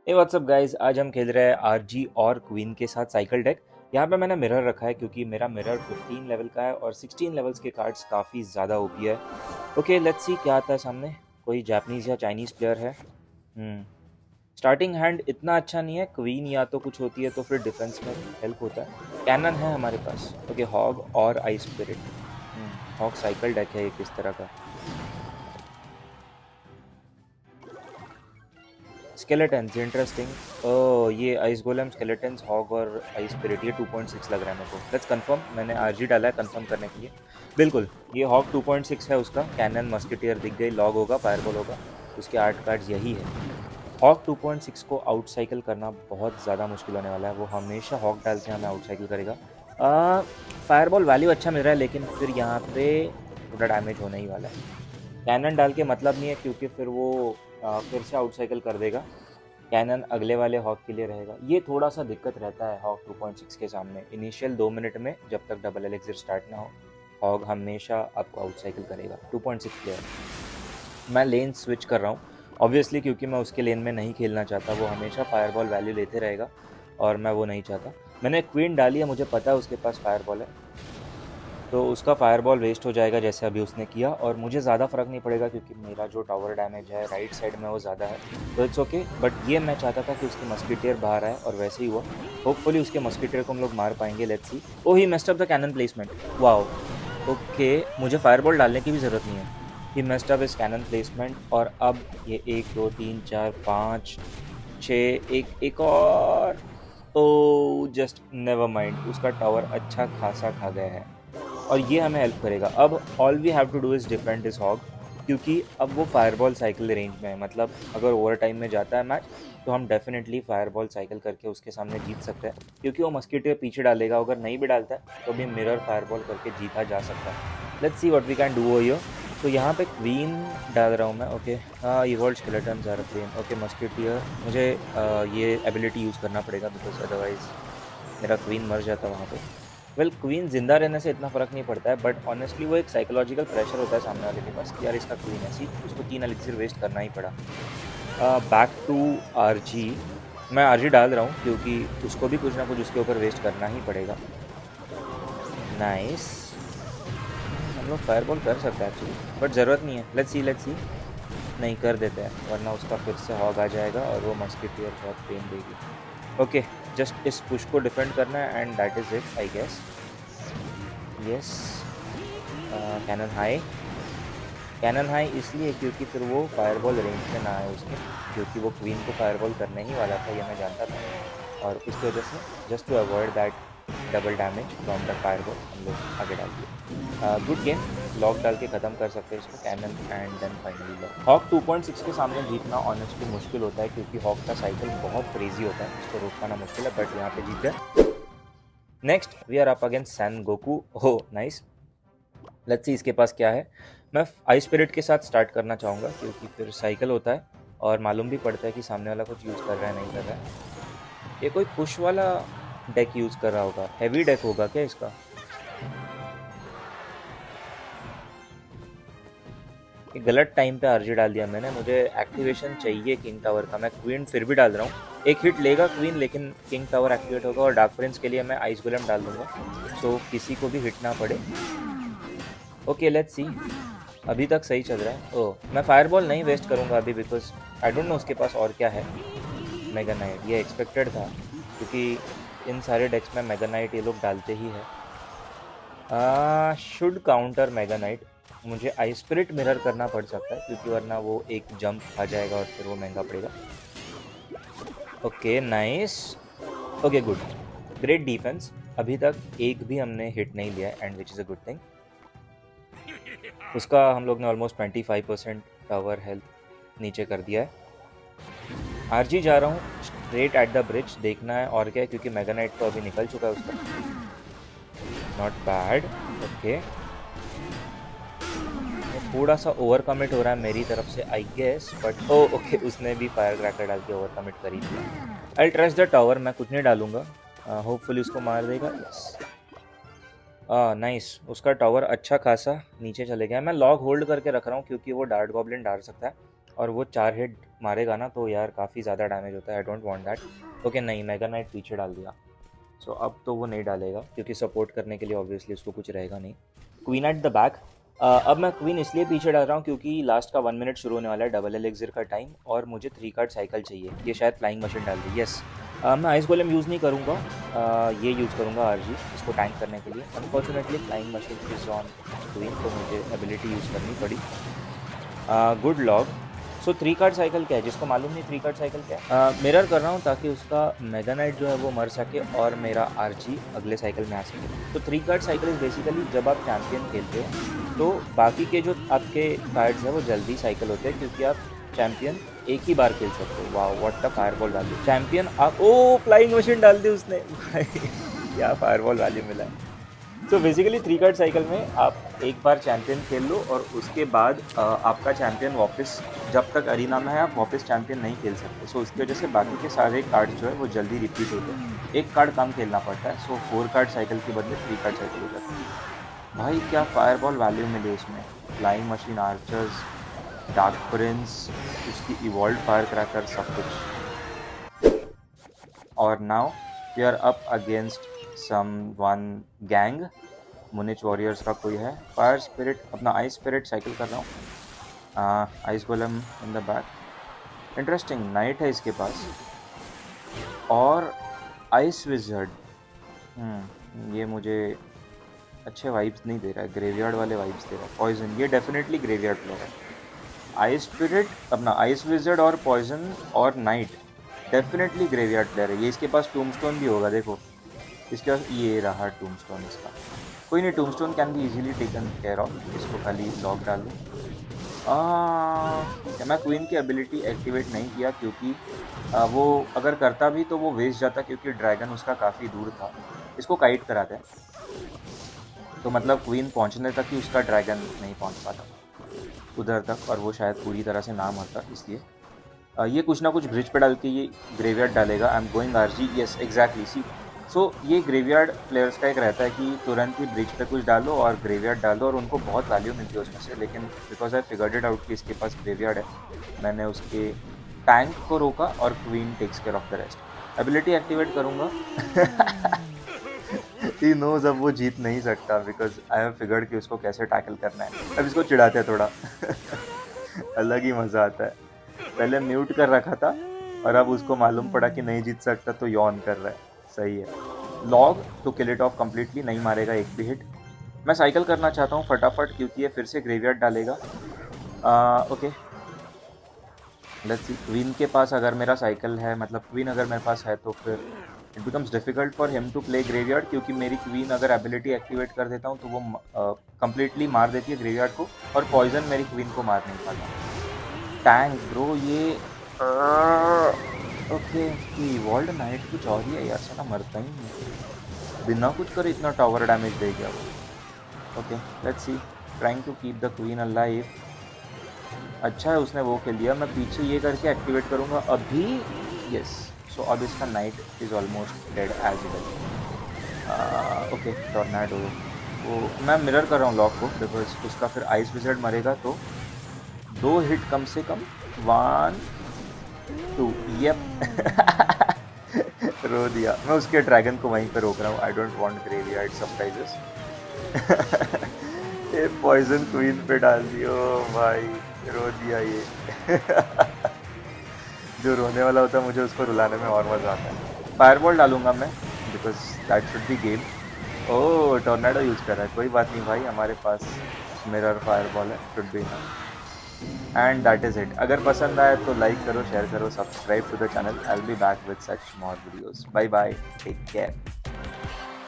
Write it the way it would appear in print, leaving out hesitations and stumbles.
हे WhatsApp guys, आज हम खेल रहे हैं आरजी और क्वीन के साथ साइकिल डेक। यहाँ पे मैंने मिरर रखा है क्योंकि मेरा मिरर 15 लेवल का है और 16 लेवल्स के कार्ड्स काफ़ी ज़्यादा ओपी है। ओके लेट्स सी क्या आता है सामने। कोई जापानीज या चाइनीज़ प्लेयर है। स्टार्टिंग हैंड इतना अच्छा नहीं है। क्वीन या तो कुछ होती है तो फिर डिफेंस में हेल्प होता है। कैनन है हमारे पास। ओके हॉग और ice spirit. Hog cycle deck है ये किस तरह का। Skeletons interesting. ओह ये आइस गोलेम स्केलेटन्स हॉग और आइस स्पिरिट, ये 2.6 लग रहा है मेरे को। Let's confirm. मैंने आरजी डाला है कंफर्म करने के लिए। बिल्कुल ये हॉग 2.6 है उसका। कैनन मस्केटियर दिख गई, लॉग होगा, फायरबॉल होगा। उसके 8 कार्ड्स यही है। हॉग 2.6 को आउटसाइकिल करना बहुत ज़्यादा मुश्किल होने वाला है। वो हमेशा हॉग डाल के हमें आउटसाइकिल करेगा। फायरबॉल वैल्यू अच्छा मिल रहा है लेकिन फिर यहाँ पे थोड़ा डैमेज होने ही वाला है। कैनन डाल के मतलब नहीं है क्योंकि फिर वो फिर से आउटसाइकिल कर देगा। कैनन अगले वाले हॉक के लिए रहेगा। ये थोड़ा सा दिक्कत रहता है हॉक 2.6 के सामने। इनिशियल 2 मिनट में जब तक डबल एलिक्सिर स्टार्ट ना हो, हॉग हमेशा आपको आउटसाइकिल करेगा। 2.6 प्लेयर। मैं लेन स्विच कर रहा हूँ ऑब्वियसली क्योंकि मैं उसके लेन में नहीं खेलना चाहता। वो हमेशा फायरबॉल वैल्यू लेते रहेगा और मैं वो नहीं चाहता। मैंने क्वीन डाली है, मुझे पता है उसके पास फायरबॉल है तो उसका फायरबॉल वेस्ट हो जाएगा जैसे अभी उसने किया। और मुझे ज़्यादा फ़र्क नहीं पड़ेगा क्योंकि मेरा जो टावर डैमेज है राइट साइड में वो ज़्यादा है, तो इट्स ओके। बट ये मैं चाहता था कि उसकी मस्किटियर बाहर आए और वैसे ही हुआ। होपफुली उसके मस्किटियर को हम लोग मार पाएंगे। Let's see. Oh he messed up the cannon placement. Wow. Okay मुझे फायरबॉल डालने की भी ज़रूरत नहीं है। He messed up his cannon placement. और अब ये 1 2 3 4 5 6, एक और। ओ जस्ट नेवर माइंड, उसका टावर अच्छा खासा खा गया है और ये हमें हेल्प करेगा। अब all we have to do is defend this hog क्योंकि अब वो फायरबॉल साइकिल रेंज में है। मतलब अगर ओवर टाइम में जाता है मैच तो हम डेफिनेटली फायरबॉल साइकिल करके उसके सामने जीत सकते हैं क्योंकि वो मस्कीटियो पीछे डालेगा। अगर नहीं भी डालता है तो भी मिरर फायरबॉल करके जीता जा सकता है। Let's see what we can do here. तो यहाँ पे क्वीन डाल रहा हूँ मैं। ओके हाँ evolve skeletons are plain. Okay musketeer मुझे ये एबिलिटी यूज़ करना पड़ेगा बिकॉज अदरवाइज मेरा क्वीन मर जाता वहाँ पे। वेल क्वीन जिंदा रहने से इतना फर्क नहीं पड़ता है बट ऑनेस्टली वो एक साइकोलॉजिकल प्रेशर होता है सामने वाले के पास कि यार इसका क्वीन है। सी उसको 3 एलिक्सिर वेस्ट करना ही पड़ा। Back to RG. मैं आरजी डाल रहा हूँ क्योंकि उसको भी कुछ ना कुछ उसके ऊपर वेस्ट करना ही पड़ेगा। नाइस। हम लोग फायरबॉल कर सकते हैं एक्चुअली बट ज़रूरत नहीं है। Let's see let's see. नहीं कर देते हैं वरना उसका फिर से हॉग आ जाएगा और वो मस्किटियर बहुत पेन देगी। ओके जस्ट इस पुश को डिफेंड करना है and that is it I guess. Yes. Cannon high. Cannon high इसलिए क्योंकि फिर वो फायरबॉल रेंज में ना आए उसके, क्योंकि वो क्वीन को फायरबॉल करने ही वाला था ये मैं जानता था। और उसकी वजह से just to avoid that double damage from the fireball हम लोग आगे डाल दिए। Good game. लॉक डाल के ख़त्म कर सकते हैं इसको। Cannon and then finally lock. Hog 2.6 के सामने जीतना ऑनेस्टली मुश्किल होता है क्योंकि हॉक का साइकिल बहुत क्रेजी होता है, उसको रोक पाना मुश्किल है बट यहाँ पे जीत गए। Next we are up against San Goku. Oh nice. Let's see इसके पास क्या है। मैं आई स्पिरिट के साथ स्टार्ट करना चाहूँगा क्योंकि फिर साइकिल होता है और मालूम भी पड़ता है कि सामने वाला कुछ यूज़ कर रहा है नहीं कर रहा है। ये कोई पुश वाला डेक यूज़ कर रहा होगा। हैवी डेक होगा क्या इसका। ये गलत टाइम पे आरजी डाल दिया मैंने। मुझे एक्टिवेशन चाहिए किंग टावर का। मैं क्वीन फिर भी डाल रहा हूँ। एक हिट लेगा क्वीन लेकिन किंग टावर एक्टिवेट होगा और डार्क प्रिंस के लिए मैं आइस गोलेम डाल दूंगा सो किसी को भी हिट ना पड़े। ओके लेट्स सी। अभी तक सही चल रहा है। ओह मैं फायरबॉल नहीं वेस्ट करूंगा अभी बिकॉज आई डोंट नो उसके पास और क्या है। मेगा नाइट ये एक्सपेक्टेड था क्योंकि इन सारे डेक्स में मेगा नाइट ये लोग डालते ही है। Should counter mega night. मुझे आई स्पिरिट मिरर करना पड़ सकता है क्योंकि वरना वो एक जंप खा जाएगा और फिर वो महंगा पड़ेगा। Okay nice. Okay good. Great defence. अभी तक एक भी हमने हिट नहीं लिया है and which is a good thing. उसका हम लोग ने ऑलमोस्ट 25% टावर हेल्थ नीचे कर दिया है। आरजी जा रहा हूँ स्ट्रेट एट द ब्रिज। देखना है और क्या है क्योंकि मेगानाइट तो अभी निकल चुका है उसका। Not bad. ओके थोड़ा सा ओवर कमिट हो रहा है मेरी तरफ से I guess but oh okay उसने भी फायर क्रैकर डाल के ओवर कमिट कर ही दिया। I trust the tower. मैं कुछ नहीं डालूंगा। होपफुली उसको मार देगा। Yes nice. उसका टावर अच्छा खासा नीचे चले गया। मैं लॉग होल्ड करके रख रहा हूँ क्योंकि वो डार्ट गॉब्लिन डाल सकता है और वो 4 हिट मारेगा ना तो यार काफ़ी ज़्यादा डैमेज होता है। I don't want that. Okay नहीं, मेगा नाइट पीछे डाल दिया। सो अब तो वो नहीं डालेगा क्योंकि सपोर्ट करने के लिए ऑब्वियसली उसको कुछ रहेगा नहीं। Queen at the back. अब मैं क्वीन इसलिए पीछे डाल रहा हूँ क्योंकि लास्ट का 1 मिनट शुरू होने वाला है, डबल एलिक्सिर का टाइम, और मुझे 3 कार्ड साइकिल चाहिए। ये शायद फ्लाइंग मशीन डाल दी। यस। मैं आइस गोलेम यूज़ नहीं करूँगा, ये यूज़ करूँगा आरजी इसको टैंक करने के लिए। Unfortunately flying machine is on queen, तो मुझे एबिलिटी यूज़ करनी पड़ी। Good log. So 3 card cycle क्या है, जिसको मालूम नहीं 3 कार्ड साइकिल क्या है, मिरर कर रहा हूँ ताकि उसका मेगा नाइट जो है वो मर सके और मेरा आरजी अगले साइकिल में आ सके। तो 3 कार्ड साइकिल इज बेसिकली जब आप चैंपियन खेलते हो तो बाकी के जो आपके कार्ड्स हैं वो जल्दी साइकिल होते हैं क्योंकि आप चैंपियन एक ही बार खेल सकते हो। वाह what the fireball value. Champion आप ओ फ्लाइंग मशीन डाल दी उसने भाई क्या फायरबॉल वैल्यू मिला है। तो बेसिकली 3 कार्ड साइकिल में आप एक बार चैंपियन खेल लो और उसके बाद आपका चैंपियन वापस, जब तक अरीना में है आप वापस चैंपियन नहीं खेल सकते। सो उसकी वजह से बाकी के सारे कार्ड जो है वो जल्दी रिपीट होते हैं, एक कार्ड कम खेलना पड़ता है। सो 4 कार्ड साइकिल के बदले 3 कार्ड साइकिल हो जाता है। भाई क्या फायरबॉल वैल्यू मिले इसमें, flying machine, archers, dark prince, उसकी इवॉल्व फायर क्रैकर, सब कुछ। और now we are up against someone gang. Munich warriors का कोई है। फायर स्पिरिट, अपना आइस स्पिरिट साइकिल कर रहा हूँ। Ice golem in the back. Interesting knight है इसके पास और आइस विजर्ड। ये मुझे अच्छे वाइब्स नहीं दे रहा है, ग्रेवयार्ड वाले वाइब्स दे रहा है। पॉइजन, ये डेफिनेटली ग्रेवयार्ड प्लेयर है। आइस स्पिरिट, अपना आइस विजर्ड और पॉइजन और नाइट डेफिनेटली ग्रेवयार्ड प्लेयर है। ये इसके पास टूमस्टोन भी होगा, देखो इसके पास ये रहा टूमस्टोन इसका। कोई नहीं, tombstone can be easily taken care of, इसको खाली लॉक डाल दूँ। मैं क्वीन की एबिलिटी एक्टिवेट नहीं किया क्योंकि वो अगर करता भी तो वो वेस्ट जाता क्योंकि ड्रैगन उसका काफ़ी दूर था। इसको काइट कराते हैं तो मतलब क्वीन पहुंचने तक ही उसका ड्रैगन नहीं पहुंच पाता उधर तक, और वो शायद पूरी तरह से ना मरता। इसलिए ये कुछ ना कुछ ब्रिज पे डाल के ये ग्रेवयार्ड डालेगा। I am going RG. Yes exactly. See so ये ग्रेवयार्ड प्लेयर्स का एक रहता है कि तुरंत ही ब्रिज पे कुछ डालो और ग्रेवयार्ड डाल दो और उनको बहुत वैल्यू मिलती है उसमें से। लेकिन because I figured it out कि इसके पास ग्रेवयार्ड है, मैंने उसके टैंक को रोका और queen takes care of the rest. Ability activate करूँगा ही नोज अब वो जीत नहीं सकता बिकॉज आई हैव फिगर्ड कि उसको कैसे टैकल करना है। अब इसको चिढ़ाते हैं थोड़ा अलग ही मज़ा आता है। पहले म्यूट कर रखा था और अब उसको मालूम पड़ा कि नहीं जीत सकता तो यॉन कर रहा है। सही है। Log to kill it off completely, नहीं मारेगा एक भी हिट। मैं साइकिल करना चाहता हूँ फटाफट क्योंकि ये फिर से ग्रेवयार्ड डालेगा। Okay let's C. क्वीन के पास अगर मेरा साइकिल है, मतलब क्वीन अगर मेरे पास है तो फिर it becomes difficult for him to play graveyard क्योंकि मेरी क्वीन अगर एबिलिटी एक्टिवेट कर देता हूँ तो वो कम्प्लीटली मार देती है ग्रेवयार्ड को और पॉइजन मेरी क्वीन को मार नहीं पाता। टैंक ब्रो ये ओके। इवॉल्व नाइट कुछ और ही है यार, साला मरता ही नहीं, बिना कुछ करे इतना टावर डैमेज दे गया वो। Okay let's see, trying to keep the queen alive. अच्छा है उसने वो खेल दिया। मैं पीछे ये करके एक्टिवेट करूँगा अभी। यस। सो अब इसका knight is almost dead as well. Okay tornado, वो मैं मिरर कर रहा हूँ लॉक को बिकॉज उसका फिर आइस विजर्ड मरेगा तो 2 हिट कम से कम। 1 2 यप रो दिया। मैं उसके ड्रैगन को वहीं पे रोक रहा हूँ। I don't want graveyard surprises ये पॉइजन क्वीन पे डाल दियो भाई, रो दिया ये जो रोने वाला होता है मुझे उसको रुलाने में और मज़ा आता है। फायरबॉल डालूंगा मैं because that should be game. Oh tornado use कर रहा है, कोई बात नहीं भाई, हमारे पास मिरर फायरबॉल है, should be enough. And that is it. अगर पसंद आए तो लाइक करो, शेयर करो, subscribe to the channel. I will be back with such more videos. Bye bye, take care.